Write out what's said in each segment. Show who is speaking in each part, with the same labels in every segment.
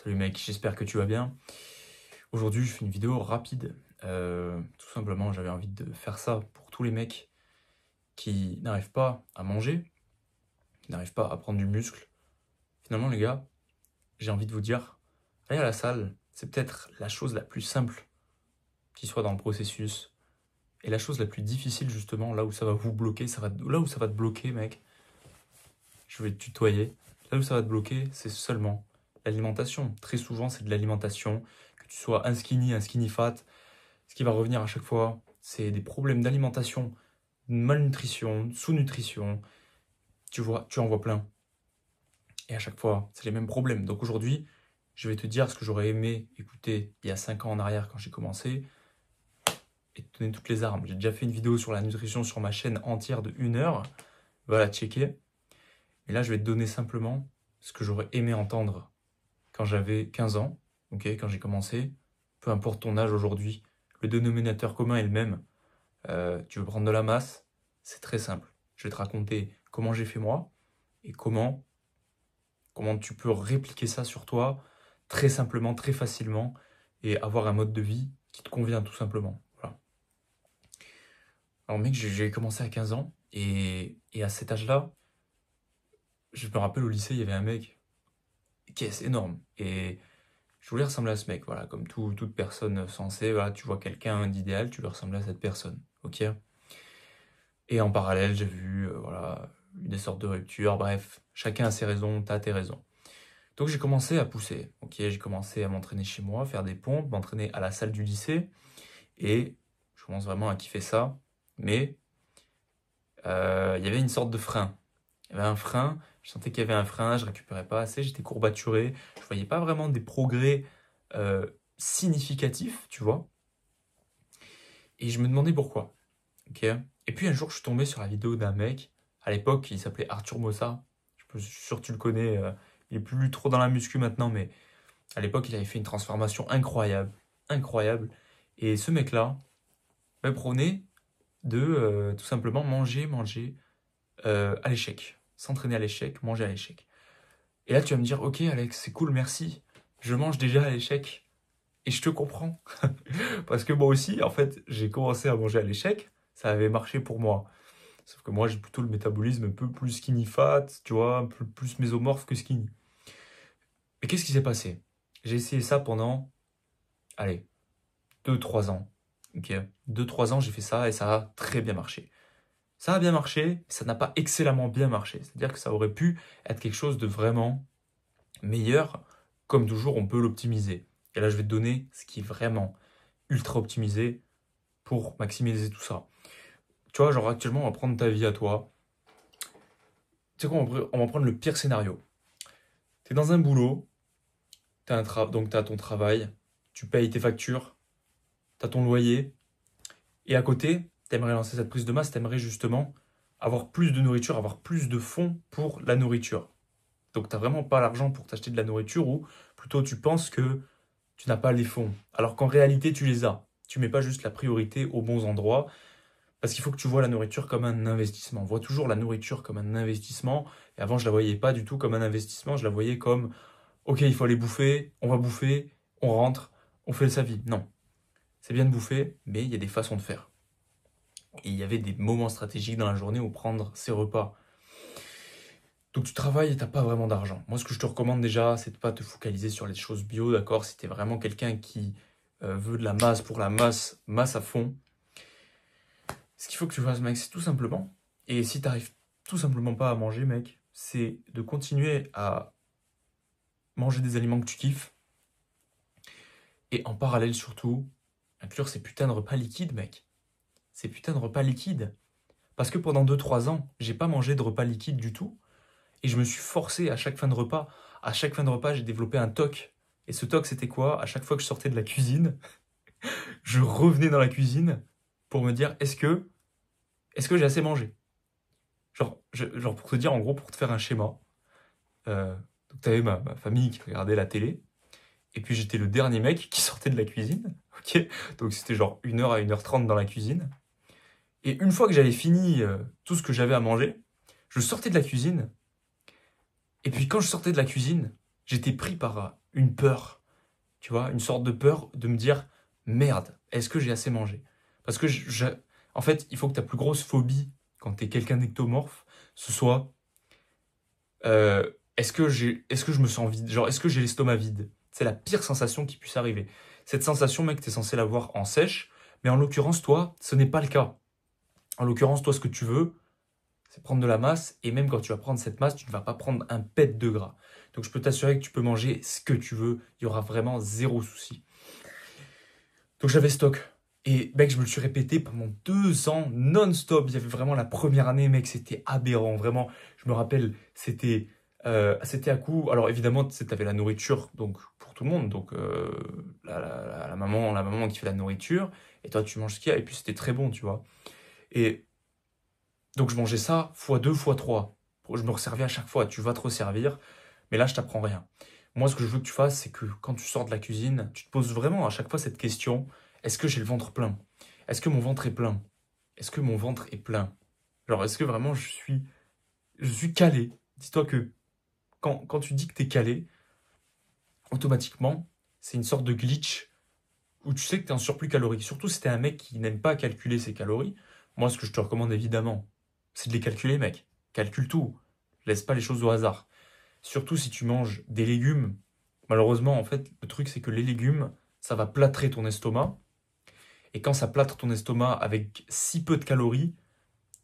Speaker 1: Salut mec, j'espère que tu vas bien. Aujourd'hui, je fais une vidéo rapide. Tout simplement, j'avais envie de faire ça pour tous les mecs qui n'arrivent pas à manger, qui n'arrivent pas à prendre du muscle. Finalement, les gars, j'ai envie de vous dire, aller à la salle, c'est peut-être la chose la plus simple qui soit dans le processus. Et la chose la plus difficile, justement, là où ça va vous bloquer, là où ça va te bloquer, mec, je vais te tutoyer. Là où ça va te bloquer, c'est seulement l'alimentation. Très souvent, c'est de l'alimentation. Que tu sois un skinny fat, ce qui va revenir à chaque fois, c'est des problèmes d'alimentation, de malnutrition, de sous-nutrition. Tu vois, tu en vois plein. Et à chaque fois, c'est les mêmes problèmes. Donc aujourd'hui, je vais te dire ce que j'aurais aimé écouter il y a 5 ans en arrière quand j'ai commencé et te donner toutes les armes. J'ai déjà fait une vidéo sur la nutrition sur ma chaîne entière de 1 heure. Va la checker. Et là, je vais te donner simplement ce que j'aurais aimé entendre quand j'avais 15 ans, ok, quand j'ai commencé. Peu importe ton âge aujourd'hui, le dénominateur commun est le même. Tu veux prendre de la masse, c'est très simple. Je vais te raconter comment j'ai fait moi et comment tu peux répliquer ça sur toi très simplement, très facilement et avoir un mode de vie qui te convient tout simplement. Voilà. Alors mec, j'ai commencé à 15 ans et à cet âge-là, je me rappelle au lycée, il y avait un mec qui est énorme et je voulais ressembler à ce mec, voilà, comme toute personne sensée, voilà, tu vois quelqu'un d'idéal, tu veux ressembler à cette personne, ok? Et en parallèle, j'ai vu, voilà, des sortes de ruptures, bref, chacun a ses raisons, t'as tes raisons. Donc j'ai commencé à pousser, ok? J'ai commencé à m'entraîner chez moi, faire des pompes, m'entraîner à la salle du lycée, et je commence vraiment à kiffer ça, mais il y avait une sorte de frein. Il y avait un frein, je sentais qu'il y avait un frein, je récupérais pas assez, j'étais courbaturé, je voyais pas vraiment des progrès euh, significatifs, tu vois. Et je me demandais pourquoi. Ok. Et puis un jour, je suis tombé sur la vidéo d'un mec, à l'époque, il s'appelait Arthur Mossa. Je suis sûr que tu le connais, il est plus trop dans la muscu maintenant, mais à l'époque, il avait fait une transformation incroyable, incroyable. Et ce mec-là, me prônait de tout simplement manger à l'échec. S'entraîner à l'échec, manger à l'échec. Et là, tu vas me dire, ok Alex, c'est cool, merci. Je mange déjà à l'échec. Et je te comprends. Parce que moi aussi, en fait, j'ai commencé à manger à l'échec. Ça avait marché pour moi. Sauf que moi, j'ai plutôt le métabolisme un peu plus skinny fat, tu vois, un peu plus mésomorphe que skinny. Mais qu'est-ce qui s'est passé? J'ai essayé ça pendant, allez, 2-3 ans. Ok, 2-3 ans, j'ai fait ça et ça a très bien marché. Ça a bien marché, ça n'a pas excellemment bien marché. C'est-à-dire que ça aurait pu être quelque chose de vraiment meilleur. Comme toujours, on peut l'optimiser. Et là, je vais te donner ce qui est vraiment ultra optimisé pour maximiser tout ça. Tu vois, genre actuellement, on va prendre ta vie à toi. Tu sais quoi, on va prendre le pire scénario. Tu es dans un boulot, donc tu as ton travail, tu payes tes factures, tu as ton loyer, et à côté, tu aimerais lancer cette prise de masse, tu aimerais justement avoir plus de nourriture, avoir plus de fonds pour la nourriture. Donc tu n'as vraiment pas l'argent pour t'acheter de la nourriture, ou plutôt tu penses que tu n'as pas les fonds, alors qu'en réalité tu les as. Tu mets pas juste la priorité aux bons endroits, parce qu'il faut que tu vois la nourriture comme un investissement. Vois toujours la nourriture comme un investissement. Et avant, je la voyais pas du tout comme un investissement. Je la voyais comme, ok, il faut aller bouffer, on rentre, on fait sa vie. Non, c'est bien de bouffer, mais il y a des façons de faire. Et il y avait des moments stratégiques dans la journée où prendre ses repas. Donc tu travailles et t'as pas vraiment d'argent. Moi, ce que je te recommande déjà, c'est de pas te focaliser sur les choses bio, d'accord? Si t'es vraiment quelqu'un qui veut de la masse pour la masse, masse à fond, ce qu'il faut que tu fasses, mec, c'est tout simplement, et si t'arrives tout simplement pas à manger, mec, c'est de continuer à manger des aliments que tu kiffes, et en parallèle surtout, inclure ces putains de repas liquides, mec. Ces putains de repas liquides. Parce que pendant 2-3 ans, j'ai pas mangé de repas liquides du tout, et je me suis forcé à chaque fin de repas. À chaque fin de repas, j'ai développé un TOC. Et ce TOC, c'était quoi? À chaque fois que je sortais de la cuisine, je revenais dans la cuisine pour me dire, est-ce que j'ai assez mangé? Genre pour te dire, en gros, pour te faire un schéma, donc t'avais ma famille qui regardait la télé, et puis j'étais le dernier mec qui sortait de la cuisine, ok? Donc c'était genre 1 heure à 1h30 dans la cuisine. Et une fois que j'avais fini tout ce que j'avais à manger, je sortais de la cuisine, et puis quand je sortais de la cuisine, j'étais pris par une peur, tu vois, une sorte de peur de me dire, merde, est-ce que j'ai assez mangé? Parce que en fait, il faut que ta plus grosse phobie quand tu es quelqu'un d'ectomorphe, ce soit est-ce que je me sens vide? Genre, est-ce que j'ai l'estomac vide? C'est la pire sensation qui puisse arriver. Cette sensation, mec, tu es censé l'avoir en sèche, mais en l'occurrence, toi, ce n'est pas le cas. En l'occurrence, toi, ce que tu veux, c'est prendre de la masse, et même quand tu vas prendre cette masse, tu ne vas pas prendre un pet de gras. Donc je peux t'assurer que tu peux manger ce que tu veux, il y aura vraiment zéro souci. Donc j'avais stock. Et mec, je me le suis répété pendant 2 ans non-stop. Il y avait vraiment la première année, mec, c'était aberrant. Vraiment, je me rappelle, c'était à coup. Alors évidemment, tu avais la nourriture donc pour tout le monde. Donc la maman qui fait la nourriture. Et toi, tu manges ce qu'il y a. Et puis c'était très bon, tu vois. Et donc je mangeais ça fois 2, fois 3. Je me resservais à chaque fois. Tu vas te resservir. Mais là, je t'apprends rien. Moi, ce que je veux que tu fasses, c'est que quand tu sors de la cuisine, tu te poses vraiment à chaque fois cette question, est-ce que j'ai le ventre plein? Est-ce que mon ventre est plein? Est-ce que mon ventre est plein? Genre, est-ce que vraiment je suis calé? Dis-toi que quand tu dis que tu es calé, automatiquement, c'est une sorte de glitch où tu sais que tu es en surplus calorique. Surtout si tu es un mec qui n'aime pas calculer ses calories. Moi, ce que je te recommande évidemment, c'est de les calculer, mec. Calcule tout. Laisse pas les choses au hasard. Surtout si tu manges des légumes. Malheureusement, en fait, le truc, c'est que les légumes, ça va plâtrer ton estomac. Et quand ça plâtre ton estomac avec si peu de calories,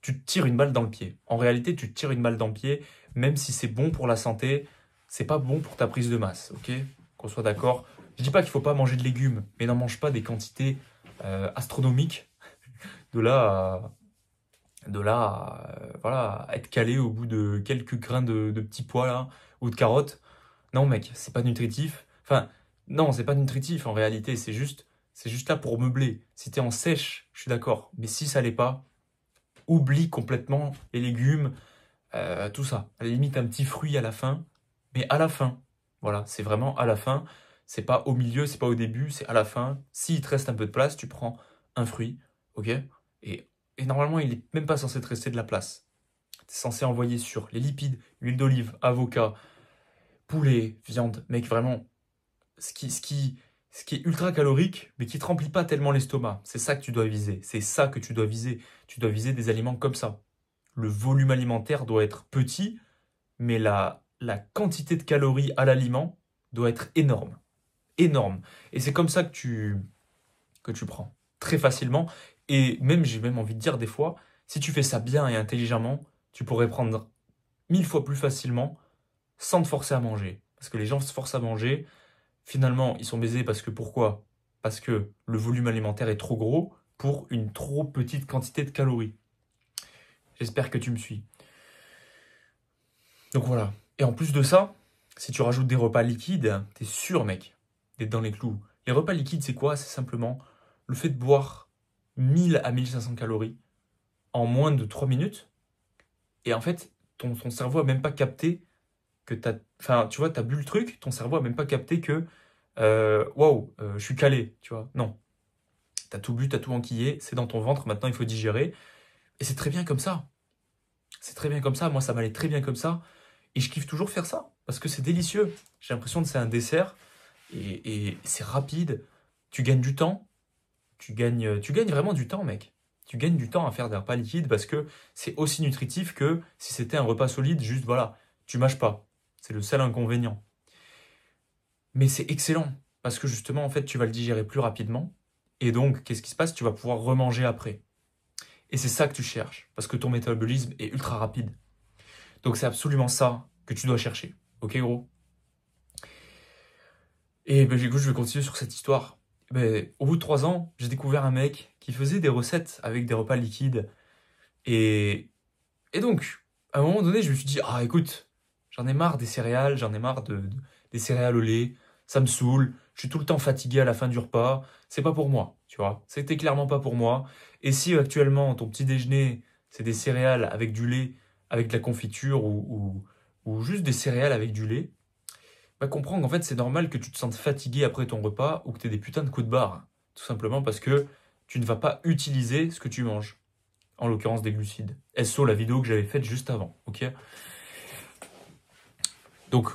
Speaker 1: tu te tires une balle dans le pied. En réalité, tu te tires une balle dans le pied, même si c'est bon pour la santé, c'est pas bon pour ta prise de masse, ok? Qu'on soit d'accord. Je dis pas qu'il faut pas manger de légumes, mais n'en mange pas des quantités astronomiques. De là voilà, à être calé au bout de quelques grains de petits pois là, ou de carottes. Non, mec, c'est pas nutritif. Enfin, non, c'est pas nutritif en réalité, c'est juste là pour meubler. Si t'es en sèche, je suis d'accord. Mais si ça l'est pas, oublie complètement les légumes, tout ça. À la limite, un petit fruit à la fin, mais à la fin. Voilà, c'est vraiment à la fin. C'est pas au milieu, c'est pas au début, c'est à la fin. S'il te reste un peu de place, tu prends un fruit, ok? Et, et normalement, il est même pas censé te rester de la place. T'es censé envoyer sur les lipides, huile d'olive, avocat, poulet, viande, mec, vraiment, ce qui est ultra calorique, mais qui te remplit pas tellement l'estomac. C'est ça que tu dois viser. C'est ça que tu dois viser. Tu dois viser des aliments comme ça. Le volume alimentaire doit être petit, mais la quantité de calories à l'aliment doit être énorme. Énorme. Et c'est comme ça que tu prends. Très facilement. Et même, j'ai même envie de dire des fois, si tu fais ça bien et intelligemment, tu pourrais prendre 1000 fois plus facilement sans te forcer à manger. Parce que les gens se forcent à manger, finalement, ils sont baisés parce que pourquoi? Parce que le volume alimentaire est trop gros pour une trop petite quantité de calories. J'espère que tu me suis. Donc voilà. Et en plus de ça, si tu rajoutes des repas liquides, t'es sûr, mec, d'être dans les clous. Les repas liquides, c'est quoi? C'est simplement le fait de boire 1000 à 1500 calories en moins de 3 minutes. Et en fait, ton cerveau a même pas capté que t'as. Enfin, tu vois, t'as bu le truc, ton cerveau a même pas capté que. Waouh, je suis calé, tu vois. Non. T'as tout bu, t'as tout enquillé, c'est dans ton ventre, maintenant il faut digérer. Et c'est très bien comme ça. C'est très bien comme ça. Moi, ça m'allait très bien comme ça. Et je kiffe toujours faire ça. Parce que c'est délicieux. J'ai l'impression que c'est un dessert. Et c'est rapide. Tu gagnes du temps. Tu gagnes vraiment du temps, mec. Tu gagnes du temps à faire des repas liquides parce que c'est aussi nutritif que si c'était un repas solide, juste voilà, tu mâches pas. C'est le seul inconvénient. Mais c'est excellent parce que justement, en fait, tu vas le digérer plus rapidement. Et donc, qu'est-ce qui se passe? Tu vas pouvoir remanger après. Et c'est ça que tu cherches parce que ton métabolisme est ultra rapide. Donc, c'est absolument ça que tu dois chercher. Ok, gros? Et ben, écoute, je vais continuer sur cette histoire. Ben, au bout de 3 ans, j'ai découvert un mec qui faisait des recettes avec des repas liquides. Et, et donc, à un moment donné, je me suis dit, ah écoute, j'en ai marre des céréales, j'en ai marre des céréales au lait, ça me saoule, je suis tout le temps fatigué à la fin du repas, c'est pas pour moi, tu vois, c'était clairement pas pour moi. Et si actuellement ton petit déjeuner, c'est des céréales avec du lait, avec de la confiture ou juste des céréales avec du lait, bah comprends qu'en fait c'est normal que tu te sentes fatigué après ton repas ou que tu aies des putains de coups de barre. Tout simplement parce que tu ne vas pas utiliser ce que tu manges en l'occurrence des glucides. SO, la vidéo que j'avais faite juste avant, ok? Donc,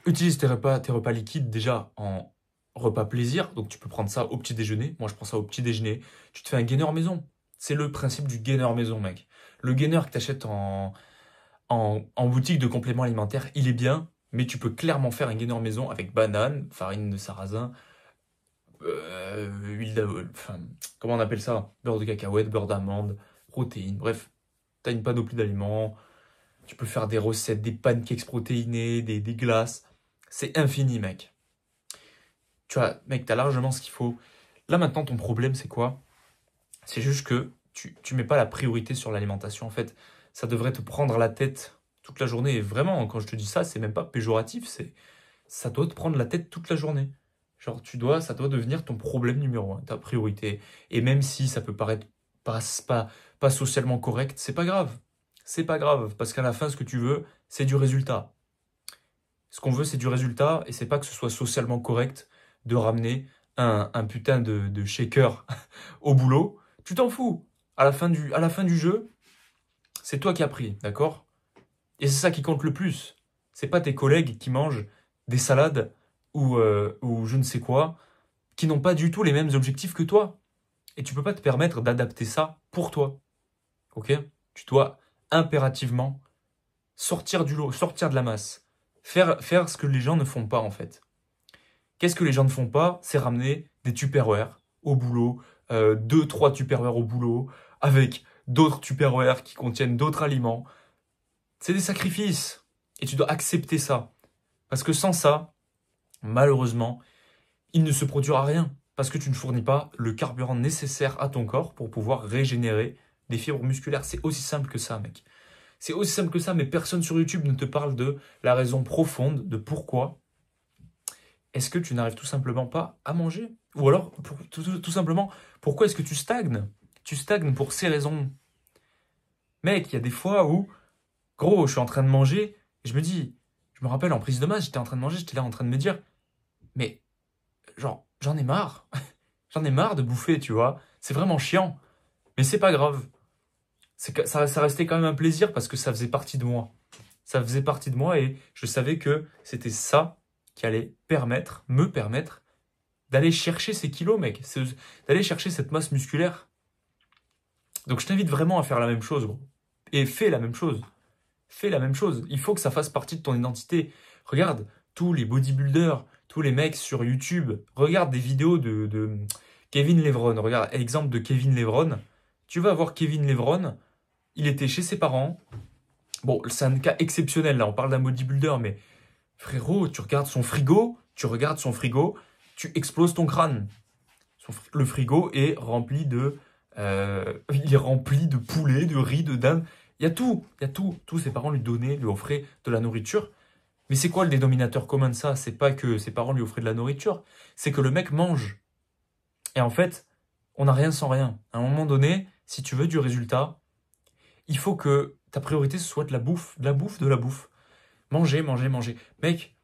Speaker 1: Utilise tes repas liquides déjà en repas plaisir. Donc tu peux prendre ça au petit déjeuner. Moi, je prends ça au petit déjeuner. Tu te fais un gainer maison. C'est le principe du gainer maison, mec. Le gainer que tu achètes en boutique de compléments alimentaires, il est bien, mais tu peux clairement faire un gainer maison avec banane, farine de sarrasin, huile d'avoine, enfin, comment on appelle ça? Beurre de cacahuète, beurre d'amande, protéines, bref, t'as une panoplie d'aliments. Tu peux faire des recettes, des pancakes protéinés, des glaces. C'est infini, mec. Tu vois, mec, t'as largement ce qu'il faut. Là, maintenant, ton problème, c'est quoi? C'est juste que tu mets pas la priorité sur l'alimentation. En fait, ça devrait te prendre la tête toute la journée. Et vraiment, quand je te dis ça, c'est même pas péjoratif. Ça doit te prendre la tête toute la journée. Genre, ça doit devenir ton problème numéro un, ta priorité. Et même si ça peut paraître pas socialement correct, c'est pas grave. C'est pas grave, parce qu'à la fin, ce que tu veux, c'est du résultat. Ce qu'on veut, c'est du résultat, et c'est pas que ce soit socialement correct de ramener un putain de shaker au boulot. Tu t'en fous. À la fin du jeu, c'est toi qui as pris, d'accord? Et c'est ça qui compte le plus. C'est pas tes collègues qui mangent des salades ou je ne sais quoi, qui n'ont pas du tout les mêmes objectifs que toi. Et tu peux pas te permettre d'adapter ça pour toi. Ok? Tu dois impérativement sortir du lot, sortir de la masse. Faire ce que les gens ne font pas en fait. Qu'est-ce que les gens ne font pas? C'est ramener des Tupperware au boulot, 2, 3 Tupperware au boulot, avec d'autres Tupperware qui contiennent d'autres aliments. C'est des sacrifices. Et tu dois accepter ça. Parce que sans ça, malheureusement, il ne se produira rien. Parce que tu ne fournis pas le carburant nécessaire à ton corps pour pouvoir régénérer des fibres musculaires. C'est aussi simple que ça, mec. C'est aussi simple que ça, mais personne sur YouTube ne te parle de la raison profonde de pourquoi est-ce que tu n'arrives tout simplement pas à manger? Ou alors, tout simplement, pourquoi est-ce que tu stagnes? Tu stagnes pour ces raisons. Mec, il y a des fois où, gros, je suis en train de manger, et je me rappelle en prise de masse, j'étais en train de manger, j'étais là en train de me dire, mais genre, j'en ai marre. J'en ai marre de bouffer, tu vois. C'est vraiment chiant. Mais c'est pas grave. Ça restait quand même un plaisir parce que ça faisait partie de moi. Ça faisait partie de moi et je savais que c'était ça qui allait me permettre d'aller chercher ces kilos, mec. D'aller chercher cette masse musculaire. Donc je t'invite vraiment à faire la même chose, gros. Et fais la même chose. Fais la même chose. Il faut que ça fasse partie de ton identité. Regarde tous les bodybuilders, tous les mecs sur YouTube. Regarde des vidéos de Kevin Levron. Regarde, exemple de Kevin Levron. Tu vas voir Kevin Levron. Il était chez ses parents. Bon, c'est un cas exceptionnel, là. On parle d'un bodybuilder, mais frérot, tu regardes son frigo, tu exploses ton crâne. Le frigo est rempli il est rempli de poulet, de riz, de dinde. Il y a tout. Tous ses parents lui offraient de la nourriture. Mais c'est quoi le dénominateur commun de ça? C'est pas que ses parents lui offraient de la nourriture, c'est que le mec mange. Et en fait, on n'a rien sans rien. À un moment donné, si tu veux du résultat, il faut que ta priorité ce soit de la bouffe, de la bouffe, de la bouffe. Manger, manger, manger. Mec,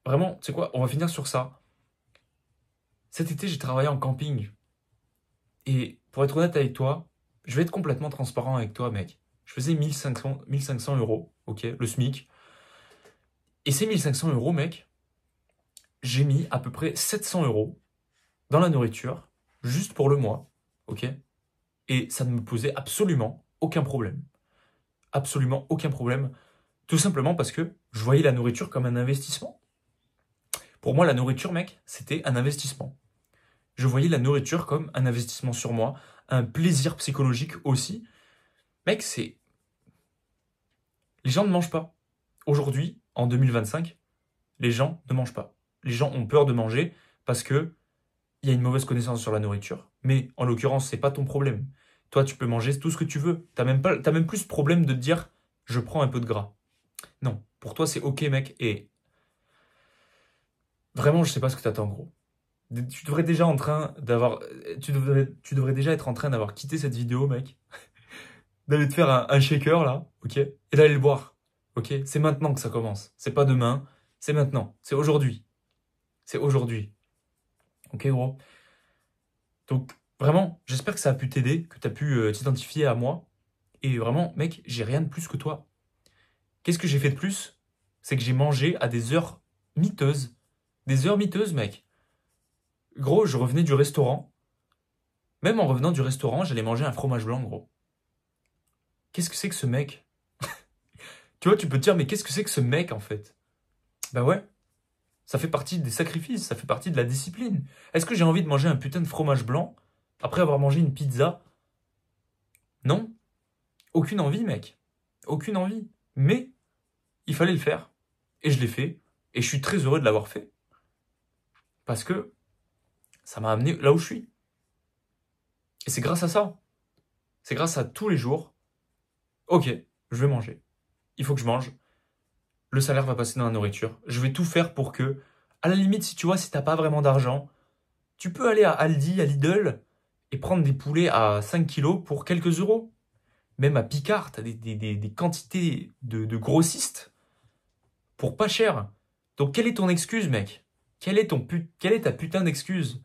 Speaker 1: vraiment, tu sais quoi, on va finir sur ça. Cet été, j'ai travaillé en camping. Et pour être honnête avec toi, je vais être complètement transparent avec toi, mec. Je faisais 1500 euros, ok, le SMIC. Et ces 1500 euros, mec, j'ai mis à peu près 700 euros dans la nourriture, juste pour le mois, ok? Et ça ne me posait absolument aucun problème. Absolument aucun problème. Tout simplement parce que je voyais la nourriture comme un investissement. Pour moi, la nourriture, mec, c'était un investissement. Je voyais la nourriture comme un investissement sur moi, un plaisir psychologique aussi. Mec, les gens ne mangent pas. Aujourd'hui, en 2025, les gens ne mangent pas. Les gens ont peur de manger parce que il y a une mauvaise connaissance sur la nourriture. Mais en l'occurrence, c'est pas ton problème. Toi, tu peux manger tout ce que tu veux. T'as même plus ce problème de te dire, je prends un peu de gras. Non, pour toi, c'est ok, mec. Et vraiment, je sais pas ce que t'attends, gros. Tu devrais déjà tu devrais déjà être en train d'avoir quitté cette vidéo, mec. D'aller te faire un shaker, là, ok? Et d'aller le boire, ok? C'est maintenant que ça commence. C'est pas demain, c'est maintenant. C'est aujourd'hui. C'est aujourd'hui. Ok, gros? Donc, vraiment, j'espère que ça a pu t'aider, que tu as pu t'identifier à moi. Et vraiment, mec, j'ai rien de plus que toi. Qu'est-ce que j'ai fait de plus? c'est que j'ai mangé à des heures miteuses. Des heures miteuses, mec. Gros, je revenais du restaurant. Même en revenant du restaurant, j'allais manger un fromage blanc, gros. Qu'est-ce que c'est que ce mec? Tu vois, tu peux te dire, mais qu'est-ce que c'est que ce mec, en fait? Bah ouais, ça fait partie des sacrifices, ça fait partie de la discipline. Est-ce que j'ai envie de manger un putain de fromage blanc après avoir mangé une pizza? Non. Aucune envie, mec. Aucune envie. Mais il fallait le faire. Et je l'ai fait. Et je suis très heureux de l'avoir fait. Parce que ça m'a amené là où je suis. Et c'est grâce à ça. C'est grâce à tous les jours. Ok, je vais manger. Il faut que je mange. Le salaire va passer dans la nourriture. Je vais tout faire pour que, à la limite, si tu vois, si t'as pas vraiment d'argent, tu peux aller à Aldi, à Lidl, et prendre des poulets à 5 kilos pour quelques euros. Même à Picard, t'as des quantités de grossistes pour pas cher. Donc quelle est ton excuse, mec? Quelle est ta putain d'excuse?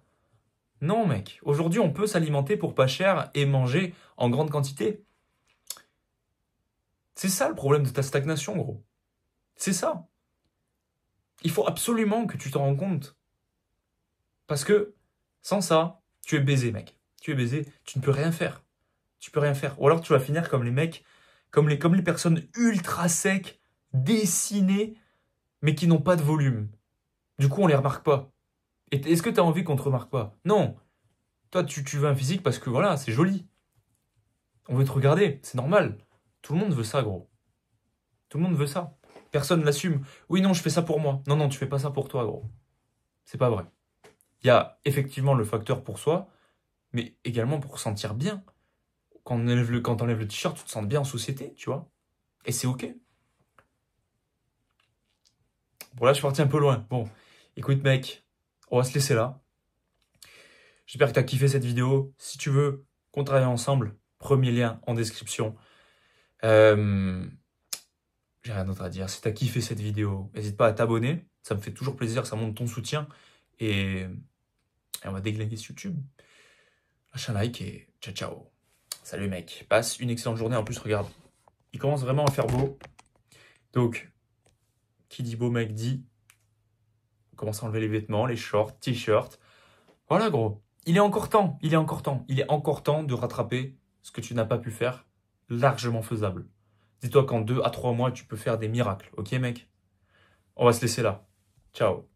Speaker 1: Non, mec. Aujourd'hui, on peut s'alimenter pour pas cher et manger en grande quantité. C'est ça le problème de ta stagnation, gros. C'est ça. Il faut absolument que tu t'en rendes compte. Parce que sans ça, tu es baisé, mec. Tu es baisé, tu ne peux rien faire. Tu peux rien faire. Ou alors tu vas finir comme les mecs, comme les personnes ultra secs, dessinées, mais qui n'ont pas de volume. Du coup, on les remarque pas. Et est-ce que tu as envie qu'on te remarque pas? Non. Toi, tu veux un physique parce que voilà, c'est joli. On veut te regarder, c'est normal. Tout le monde veut ça, gros. Tout le monde veut ça. Personne l'assume. Oui, non, je fais ça pour moi. Non, non, tu fais pas ça pour toi, gros. C'est pas vrai. Il y a effectivement le facteur pour soi, mais également pour se sentir bien. Quand t'enlèves le t-shirt, tu te sens bien en société, tu vois. Et c'est ok. Bon, là, je suis parti un peu loin. Bon, écoute, mec, on va se laisser là. J'espère que tu as kiffé cette vidéo. Si tu veux qu'on travaille ensemble, premier lien en description. J'ai rien d'autre à dire. Si tu as kiffé cette vidéo, n'hésite pas à t'abonner. Ça me fait toujours plaisir, ça montre ton soutien. Et on va déglinguer sur YouTube. Lâche un like et ciao ciao. Salut mec. Passe une excellente journée. En plus, regarde, il commence vraiment à faire beau. Donc, qui dit beau mec dit, on commence à enlever les vêtements, les shorts, t-shirts. Voilà gros. Il est encore temps. Il est encore temps. Il est encore temps de rattraper ce que tu n'as pas pu faire. Largement faisable. Dis-toi qu'en 2 à 3 mois, tu peux faire des miracles. Ok mec? On va se laisser là. Ciao.